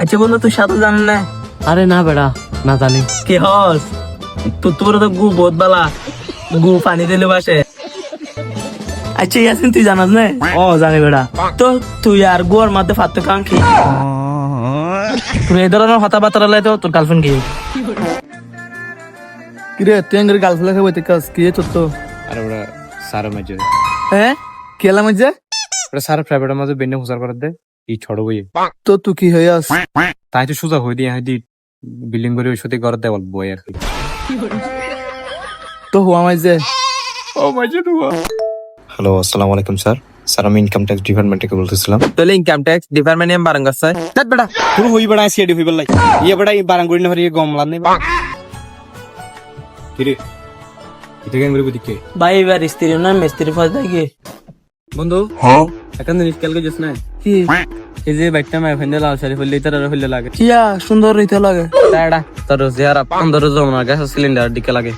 আচ্ছা বন্ধু তুই সাঁতার জান না? আরে না বেড়া, না জানি। কি হস তোর তো গু বহুত বালা, গু পানি দিলে বাসে। আচ্ছা ইয়াসিন তুই জানাস না? ও জানি বেড়া। তো তুই আর গুয়ার মধ্যে ফাত্ত কাম কি? তুই এই ধরনের কথাবার্তা লাই তো তোর গার্লফ্রেন্ড কি? কিরে তুই আঙ্গের গার্লফ্রেন্ড খাবো তুই কাজ কি তোর তো? আরে ওরা সারা মাঝে হ্যাঁ কেলা মজা ওরা সারা প্রাইভেটের মাঝে বেন্নে হুসার করে দেয় এই ছোট বইয়ে তো তুই কি হয়ে আস? তাই তো সোজা হয়ে দিয়ে হাইদি বিল্ডিং করে ওই সাথে ঘর দেওয়াল বই আর কি। তো হুয়া মাইজে ও মাঝে নুয়া। হ্যালো আসসালামু আলাইকুম স্যার। স্যার আমি ইনকাম ট্যাক্স ডিপার্টমেন্ট থেকে বলতেছিলাম। তাহলে ইনকাম ট্যাক্স ডিপার্টমেন্ট এম বারাঙ্গ আছে দেখ বেটা পুরো হই বেড়া সিআইডি হই বেলাই ইয়ে বেটা এই বারাঙ্গুড়ি না হরিয়ে গমলা নেই কি রে এটা কেন করে দিকে ভাই এবার স্ত্রী না মিস্ত্রি ফাঁস দেখি বন্ধু এখন জিনিস কালকে যাস না কি এই যে বাইকটা মাই ফেন্দে লাল শাড়ি হইলে তার হইলে লাগে কিয়া সুন্দর রইতে লাগে। তাড়া তোর চেহারা 15 জমনা গ্যাস সিলিন্ডার দিকে লাগে।